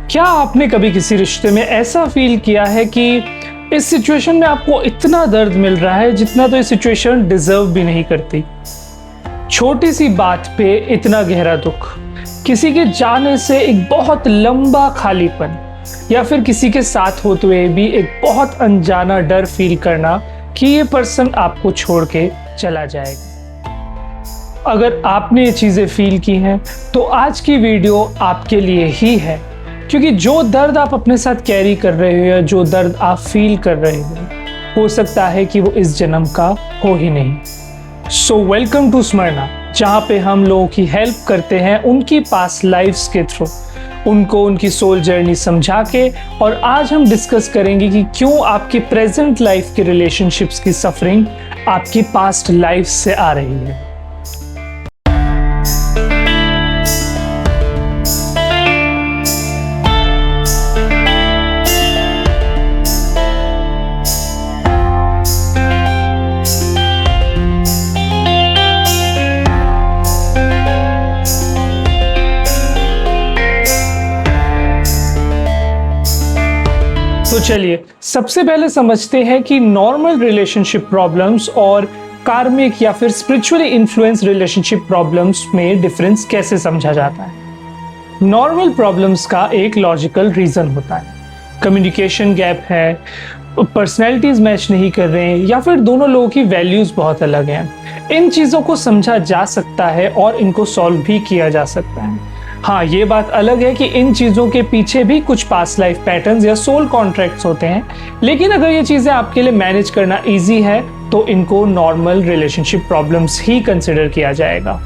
क्या आपने कभी किसी रिश्ते में ऐसा फील किया है कि इस सिचुएशन में आपको इतना दर्द मिल रहा है जितना तो ये सिचुएशन डिजर्व भी नहीं करती? छोटी सी बात पे इतना गहरा दुख, किसी के जाने से एक बहुत लंबा खालीपन, या फिर किसी के साथ होते हुए भी एक बहुत अनजाना डर फील करना कि ये पर्सन आपको छोड़ के चला जाएगा। अगर आपने ये चीजें फील की हैं तो आज की वीडियो आपके लिए ही है, क्योंकि जो दर्द आप अपने साथ कैरी कर रहे हो या जो दर्द आप फील कर रहे हो सकता है कि वो इस जन्म का हो ही नहीं। सो वेलकम टू स्मरणा, जहाँ पे हम लोगों की हेल्प करते हैं उनकी पास्ट लाइफ्स के थ्रू, उनको उनकी सोल जर्नी समझा के। और आज हम डिस्कस करेंगे कि क्यों आपकी प्रेजेंट लाइफ के रिलेशनशिप्स की सफरिंग आपकी पास्ट लाइफ से आ रही है। तो चलिए सबसे पहले समझते हैं कि नॉर्मल रिलेशनशिप प्रॉब्लम्स और कार्मिक या फिर स्पिरिचुअली इन्फ्लुएंस रिलेशनशिप प्रॉब्लम्स में डिफरेंस कैसे समझा जाता है। नॉर्मल प्रॉब्लम्स का एक लॉजिकल रीजन होता है, कम्युनिकेशन गैप है, पर्सनैलिटीज मैच नहीं कर रहे हैं, या फिर दोनों लोगों की वैल्यूज बहुत अलग हैं। इन चीज़ों को समझा जा सकता है और इनको सॉल्व भी किया जा सकता है। हाँ, ये बात अलग है कि इन चीज़ों के पीछे भी कुछ पास्ट लाइफ पैटर्न्स या सोल कॉन्ट्रैक्ट्स होते हैं, लेकिन अगर ये चीज़ें आपके लिए मैनेज करना इजी है तो इनको नॉर्मल रिलेशनशिप प्रॉब्लम्स ही कंसिडर किया जाएगा।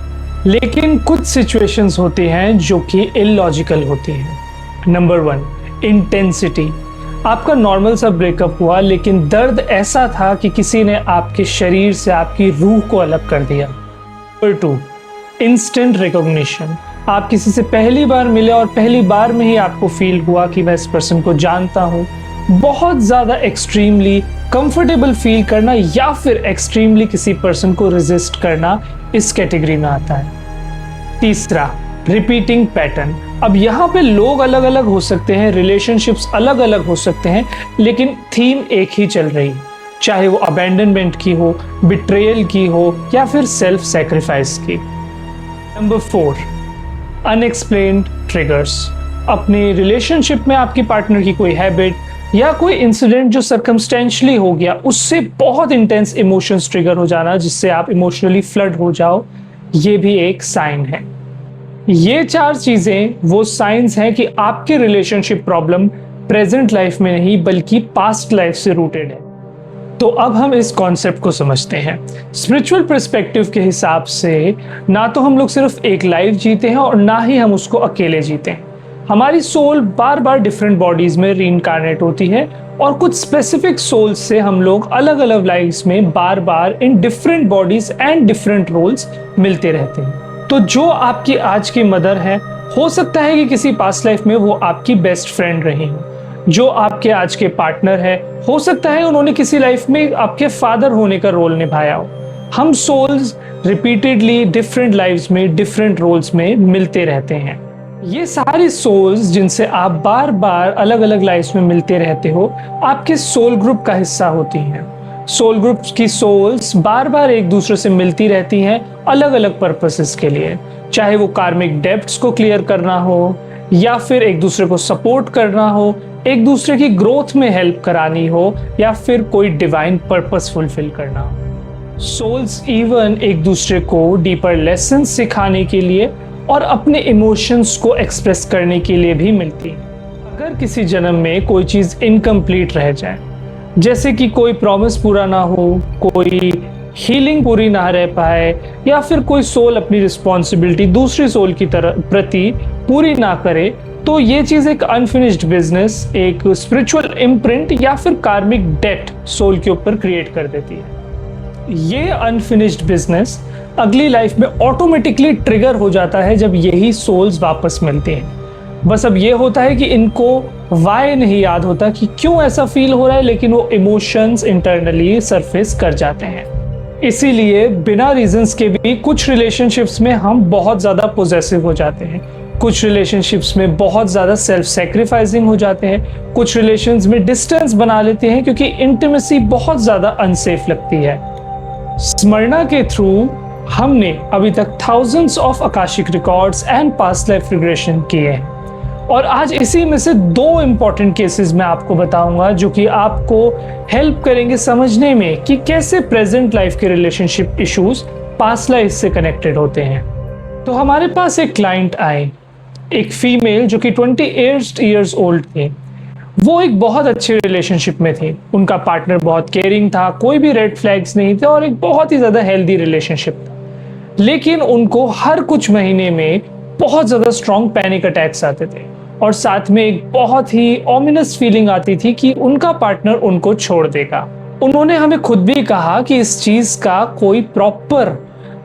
लेकिन कुछ सिचुएशंस होती हैं जो कि इलॉजिकल होती हैं। Number 1, intensity. आपका नॉर्मल सा ब्रेकअप हुआ, लेकिन दर्द ऐसा था कि किसी ने आपके शरीर से आपकी रूह को अलग कर दिया। Number 2, instant recognition. आप किसी से पहली बार मिले और पहली बार में ही आपको फील हुआ कि मैं इस पर्सन को जानता हूँ। बहुत ज़्यादा एक्सट्रीमली कंफर्टेबल फील करना या फिर एक्सट्रीमली किसी पर्सन को रेजिस्ट करना इस कैटेगरी में आता है। तीसरा, रिपीटिंग पैटर्न। अब यहाँ पे लोग अलग अलग हो सकते हैं, रिलेशनशिप्स अलग अलग हो सकते हैं, लेकिन थीम एक ही चल रही है, चाहे वो अबैंडनमेंट की हो, बिट्रेयल की हो, या फिर सेल्फ सेक्रीफाइस की। Number 4, unexplained triggers. अपनी रिलेशनशिप में आपकी पार्टनर की कोई हैबिट या कोई इंसिडेंट जो सर्कमस्टेंशियली हो गया, उससे बहुत इंटेंस इमोशंस ट्रिगर हो जाना जिससे आप इमोशनली फ्लड हो जाओ, ये भी एक साइन है। ये 4 चीजें वो साइंस हैं कि आपके रिलेशनशिप प्रॉब्लम प्रेजेंट लाइफ में नहीं बल्कि पास्ट लाइफ से रूटेड है। तो अब हम इस कॉन्सेप्ट को समझते हैं। स्पिरिचुअल पर्सपेक्टिव के हिसाब से ना तो हम लोग सिर्फ एक लाइफ जीते हैं और ना ही हम उसको अकेले जीते हैं। हमारी सोल बार बार डिफरेंट बॉडीज में रीइंकार्नेट होती है और कुछ स्पेसिफिक सोल्स से हम लोग अलग अलग लाइफ्स में बार बार in different bodies and different roles मिलते रहते हैं। तो जो आपकी आज की मदर है, हो सकता है कि किसी पास्ट लाइफ में वो आपकी बेस्ट फ्रेंड रही हो। जो आपके आज के पार्टनर है, हो सकता है उन्होंने किसी लाइफ में आपके फादर होने का रोल निभाया हो। हम सोल्स रिपीटेडली डिफरेंट लाइफ्स में डिफरेंट रोल्स में मिलते रहते हैं। ये सारी सोल्स जिनसे आप बार बार अलग अलग लाइफ्स में मिलते रहते हो, आपके सोल ग्रुप का हिस्सा होती हैं। सोल ग्रुप की सोल्स बार बार एक दूसरे से मिलती रहती हैं अलग अलग पर्पसेस के लिए, चाहे वो कार्मिक डेब्ट्स को क्लियर करना हो, या फिर एक दूसरे को सपोर्ट करना हो, एक दूसरे की ग्रोथ में हेल्प करानी हो, या फिर कोई डिवाइन पर्पस फुलफिल करना हो। सोल्स इवन एक दूसरे को डीपर लेसन सिखाने के लिए और अपने इमोशंस को एक्सप्रेस करने के लिए भी मिलती है। अगर किसी जन्म में कोई चीज़ इनकम्प्लीट रह जाए, जैसे कि कोई प्रॉमिस पूरा ना हो, कोई हीलिंग पूरी ना रह पाए, या फिर कोई सोल अपनी रिस्पॉन्सिबिलिटी दूसरी सोल की प्रति पूरी ना करे, तो ये चीज़ एक अनफिनिश्ड बिजनेस, एक स्पिरिचुअल इम्प्रिंट या फिर कार्मिक डेट सोल के ऊपर क्रिएट कर देती है। ये अनफिनिश्ड बिजनेस अगली लाइफ में ऑटोमेटिकली ट्रिगर हो जाता है जब यही सोल्स वापस मिलते हैं। बस अब ये होता है कि इनको वाई नहीं याद होता कि क्यों ऐसा फील हो रहा है, लेकिन वो इमोशंस इंटरनली सरफेस कर जाते हैं। इसीलिए बिना रीजंस के भी कुछ रिलेशनशिप्स में हम बहुत ज़्यादा पोजेसिव हो जाते हैं, कुछ रिलेशनशिप्स में बहुत ज़्यादा सेल्फ सेक्रीफाइसिंग हो जाते हैं, कुछ रिलेशंस में डिस्टेंस बना लेते हैं क्योंकि इंटीमेसी बहुत ज़्यादा अनसेफ लगती है। स्मरणा के थ्रू हमने अभी तक thousands of Akashic records and past life regression किए हैं और आज इसी में से 2 इंपॉर्टेंट केसेस मैं आपको बताऊंगा जो कि आपको हेल्प करेंगे समझने में कि कैसे प्रेजेंट लाइफ के रिलेशनशिप इश्यूज पास्ट लाइफ से कनेक्टेड होते हैं। तो हमारे पास एक क्लाइंट आए, एक फीमेल जो कि 28 इयर्स ओल्ड थी। वो एक बहुत अच्छे रिलेशनशिप में थी, उनका पार्टनर बहुत केयरिंग था, कोई भी रेड फ्लैग्स नहीं थे और एक बहुत ही ज़्यादा हेल्दी रिलेशनशिप था। लेकिन उनको हर कुछ महीने में बहुत ज़्यादा स्ट्रॉन्ग पैनिक अटैक्स आते थे और साथ में एक बहुत ही ऑमिनस फीलिंग आती थी कि उनका पार्टनर उनको छोड़ देगा। उन्होंने हमें खुद भी कहा कि इस चीज़ का कोई प्रॉपर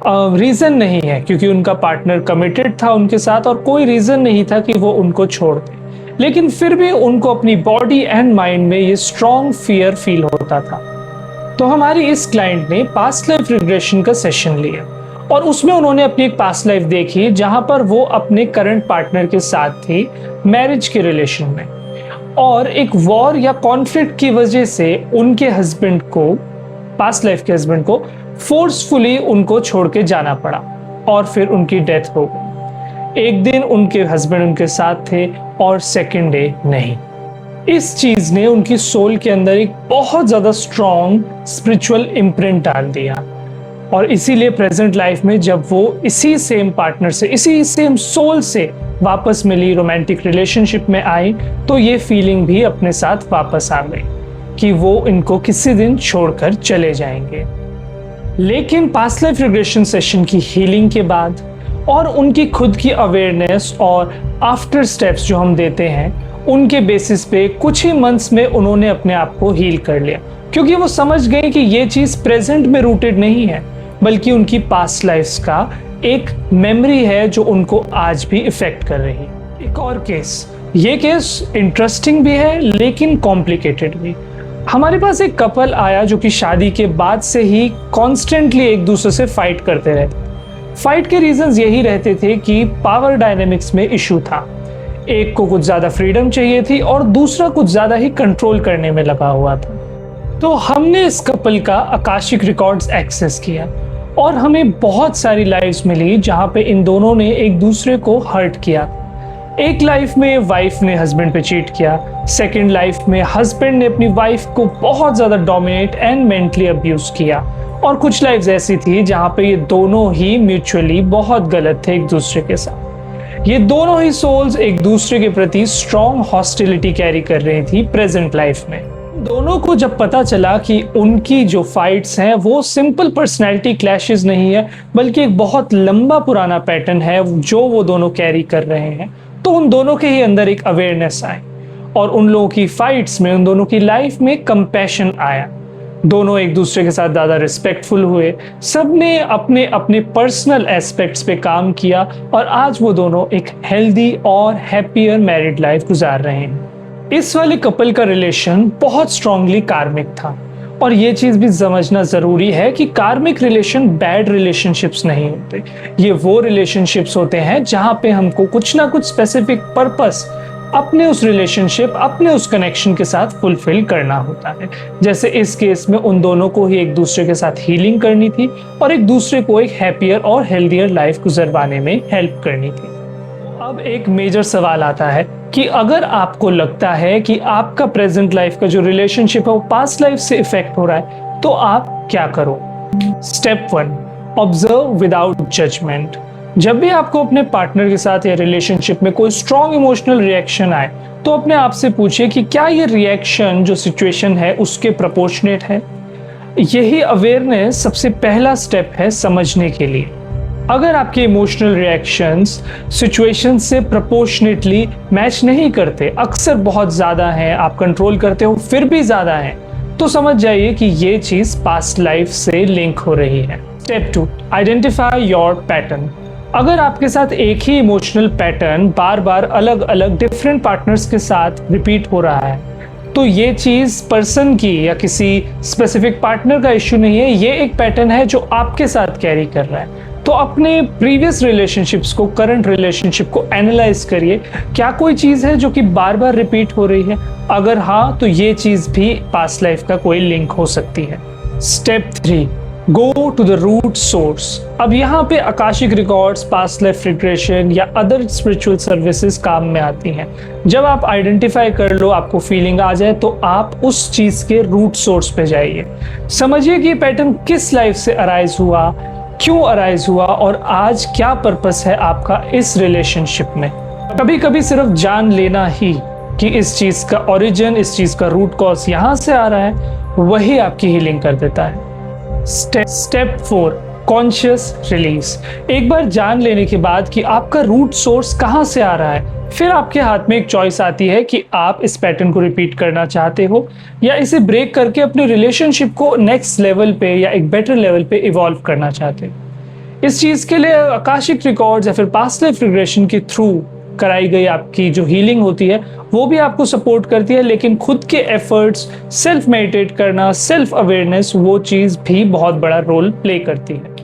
रीज़न नहीं है क्योंकि उनका पार्टनर कमिटेड था उनके साथ और कोई रीज़न नहीं था कि वो उनको छोड़ दे, लेकिन फिर भी उनको अपनी बॉडी एंड माइंड में ये स्ट्रॉन्ग फियर फील होता था। तो हमारी इस क्लाइंट ने पास्ट लाइफ रिग्रेशन का सेशन लिया और उसमें उन्होंने अपनी एक पास्ट लाइफ देखी जहां पर वो अपने करंट पार्टनर के साथ थी मैरिज के रिलेशन में और एक वॉर या कॉन्फ्लिक्ट की वजह से उनके हस्बैंड को, पास्ट लाइफ के हस्बैंड को फोर्सफुली उनको छोड़ के जाना पड़ा और फिर उनकी डेथ हो गई। एक दिन उनके हस्बैंड उनके साथ थे और सेकंड डे नहीं। इस चीज ने उनकी सोल के अंदर एक बहुत ज्यादा स्ट्रॉन्ग स्पिरिचुअल इम्प्रिंट डाल दिया और इसीलिए प्रेजेंट लाइफ में जब वो इसी सेम पार्टनर से, इसी सेम सोल से वापस मिली, रोमांटिक रिलेशनशिप में आई, तो ये फीलिंग भी अपने साथ वापस आ गई कि वो इनको किसी दिन छोड़कर चले जाएंगे। लेकिन पास्ट लाइफ रिग्रेशन सेशन की हीलिंग के बाद और उनकी खुद की अवेयरनेस और आफ्टर स्टेप्स जो हम देते हैं उनके बेसिस पे कुछ ही मंथ्स में उन्होंने अपने आप को हील कर लिया क्योंकि वो समझ गए कि ये चीज़ प्रेजेंट में रूटेड नहीं है बल्कि उनकी पास्ट लाइफ्स का एक मेमोरी है जो उनको आज भी इफेक्ट कर रही है। एक और केस, ये केस इंटरेस्टिंग भी है लेकिन कॉम्प्लिकेटेड भी। हमारे पास एक कपल आया जो कि शादी के बाद से ही कॉन्स्टेंटली एक दूसरे से फाइट करते रहते। फाइट के रीजंस यही रहते थे कि पावर डायनेमिक्स में इशू था, एक को कुछ ज़्यादा फ्रीडम चाहिए थी और दूसरा कुछ ज़्यादा ही कंट्रोल करने में लगा हुआ था। तो हमने इस कपल का आकाशिक रिकॉर्ड्स एक्सेस किया और हमें बहुत सारी लाइव्स मिली जहाँ पे इन दोनों ने एक दूसरे को हर्ट किया। एक लाइफ में वाइफ ने हस्बैंड पे चीट किया, सेकंड लाइफ में हस्बैंड ने अपनी वाइफ को बहुत ज़्यादा डोमिनेट एंड मेंटली अब्यूज किया और कुछ लाइफ्स ऐसी थी जहाँ पे ये दोनों ही म्यूचुअली बहुत गलत थे एक दूसरे के साथ। ये दोनों ही सोल्स एक दूसरे के प्रति स्ट्रॉन्ग हॉस्टिलिटी कैरी कर रही थी प्रेजेंट लाइफ में। दोनों को जब पता चला कि उनकी जो फाइट्स हैं वो सिंपल पर्सनैलिटी क्लैशेस नहीं है बल्कि एक बहुत लंबा पुराना पैटर्न है जो वो दोनों कैरी कर रहे हैं, तो उन दोनों के ही अंदर एक अवेयरनेस आई और उन लोगों की फाइट्स में, उन दोनों की लाइफ में कंपैशन आया। दोनों एक दूसरे के साथ ज़्यादा रिस्पेक्टफुल हुए, सब ने अपने अपने पर्सनल एस्पेक्ट्स पे काम किया और आज वो दोनों एक हेल्दी और हैप्पियर मैरिड लाइफ गुजार रहे हैं। इस वाले कपल का रिलेशन बहुत स्ट्रांगली कार्मिक था और ये चीज़ भी समझना ज़रूरी है कि कार्मिक रिलेशन बैड रिलेशनशिप्स नहीं होते। ये वो रिलेशनशिप्स होते हैं जहाँ पे हमको कुछ ना कुछ स्पेसिफिक पर्पस अपने उस रिलेशनशिप, अपने उस कनेक्शन के साथ फुलफिल करना होता है। जैसे इस केस में उन दोनों को ही एक दूसरे के साथ हीलिंग करनी थी और एक दूसरे को एक हैप्पियर और हेल्दियर लाइफ गुजरवाने में हेल्प करनी थी। अब एक मेजर सवाल आता है कि अगर आपको लगता है कि आपका प्रेजेंट लाइफ का जो रिलेशनशिप है वो पास्ट लाइफ से इफेक्ट हो रहा है तो आप क्या करो। Step 1, observe without judgment. जब भी आपको अपने पार्टनर के साथ या रिलेशनशिप में कोई स्ट्रॉन्ग इमोशनल रिएक्शन आए तो अपने आप से पूछिए कि क्या ये रिएक्शन जो सिचुएशन है उसके प्रोपोर्शनेट है। यही अवेयरनेस सबसे पहला स्टेप है समझने के लिए। अगर आपके इमोशनल रिएक्शंस सिचुएशन से प्रोपोर्शनेटली मैच नहीं करते, अक्सर बहुत ज़्यादा हैं, आप कंट्रोल करते हो फिर भी ज़्यादा हैं, तो समझ जाइए कि ये चीज़ पास्ट लाइफ से लिंक हो रही है। Step 2, identify your pattern. अगर आपके साथ एक ही इमोशनल पैटर्न बार बार अलग अलग डिफरेंट पार्टनर्स के साथ रिपीट हो रहा है तो ये चीज़ पर्सन की या किसी स्पेसिफिक पार्टनर का इश्यू नहीं है, ये एक पैटर्न है जो आपके साथ कैरी कर रहा है। तो अपने प्रीवियस रिलेशनशिप्स को, करंट रिलेशनशिप को एनालाइज करिए, क्या कोई चीज़ है जो कि बार बार रिपीट हो रही है? अगर हाँ, तो ये चीज़ भी पास्ट लाइफ का कोई लिंक हो सकती है। Step 3, go to the root source. अब यहाँ पे akashic records, past life regression या अदर स्पिरिचुअल सर्विसेज काम में आती हैं। जब आप आइडेंटिफाई कर लो, आपको फीलिंग आ जाए, तो आप उस चीज़ के रूट सोर्स पे जाइए। समझिए कि ये पैटर्न किस लाइफ से अराइज हुआ, क्यों अराइज हुआ और आज क्या पर्पस है आपका इस रिलेशनशिप में। कभी कभी सिर्फ जान लेना ही कि इस चीज़ का ओरिजिन, इस चीज़ का रूट कॉज यहाँ से आ रहा है, वही आपकी हीलिंग कर देता है। Step 4, conscious release. एक बार जान लेने के बाद कि आपका रूट सोर्स कहाँ से आ रहा है, फिर आपके हाथ में एक चॉइस आती है कि आप इस पैटर्न को रिपीट करना चाहते हो या इसे ब्रेक करके अपने रिलेशनशिप को नेक्स्ट लेवल पे या एक बेटर लेवल पे इवॉल्व करना चाहते हो। इस चीज़ के लिए आकाशिक रिकॉर्ड्स या फिर पास्ट लाइफ रिग्रेशन के थ्रू कराई गई आपकी जो हीलिंग होती है वो भी आपको सपोर्ट करती है, लेकिन खुद के एफर्ट्स, सेल्फ मेडिटेट करना, सेल्फ अवेयरनेस, वो चीज़ भी बहुत बड़ा रोल प्ले करती है।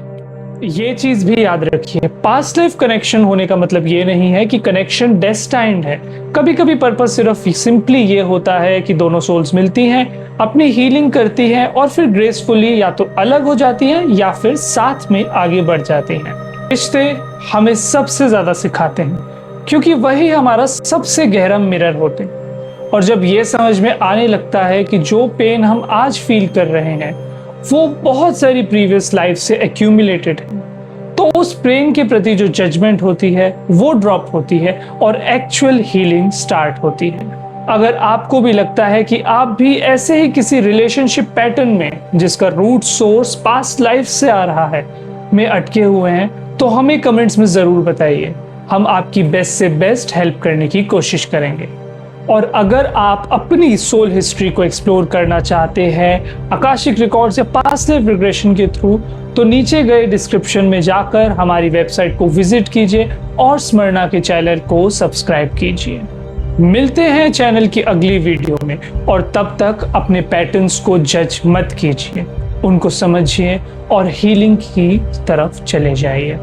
ये चीज भी याद रखिए, पास्ट लाइफ कनेक्शन होने का मतलब ये नहीं है कि कनेक्शन डेस्टाइन्ड है। कभी कभी पर्पस सिर्फ सिंपली ये होता है कि दोनों सोल्स मिलती हैं, अपनी हीलिंग करती हैं और फिर ग्रेसफुली या तो अलग हो जाती हैं या फिर साथ में आगे बढ़ जाती हैं। रिश्ते हमें सबसे ज्यादा सिखाते हैं क्योंकि वही हमारा सबसे गहरा मिरर होते हैं। और जब ये समझ में आने लगता है कि जो पेन हम आज फील कर रहे हैं वो बहुत सारी प्रीवियस लाइफ से एक्यूमुलेटेड है, तो उस पेन के प्रति जो जजमेंट होती है वो ड्रॉप होती है और एक्चुअल हीलिंग स्टार्ट होती है। अगर आपको भी लगता है कि आप भी ऐसे ही किसी रिलेशनशिप पैटर्न में जिसका रूट सोर्स पास्ट लाइफ से आ रहा है में अटके हुए हैं, तो हमें कमेंट्स में जरूर बताइए। हम आपकी बेस्ट से बेस्ट हेल्प करने की कोशिश करेंगे। और अगर आप अपनी सोल हिस्ट्री को एक्सप्लोर करना चाहते हैं आकाशिक रिकॉर्ड्स या पास्ट लाइफ रिग्रेशन के थ्रू, तो नीचे गए डिस्क्रिप्शन में जाकर हमारी वेबसाइट को विजिट कीजिए और स्मरणा के चैनल को सब्सक्राइब कीजिए। मिलते हैं चैनल की अगली वीडियो में, और तब तक अपने पैटर्न्स को जज मत कीजिए, उनको समझिए और हीलिंग की तरफ चले जाइए।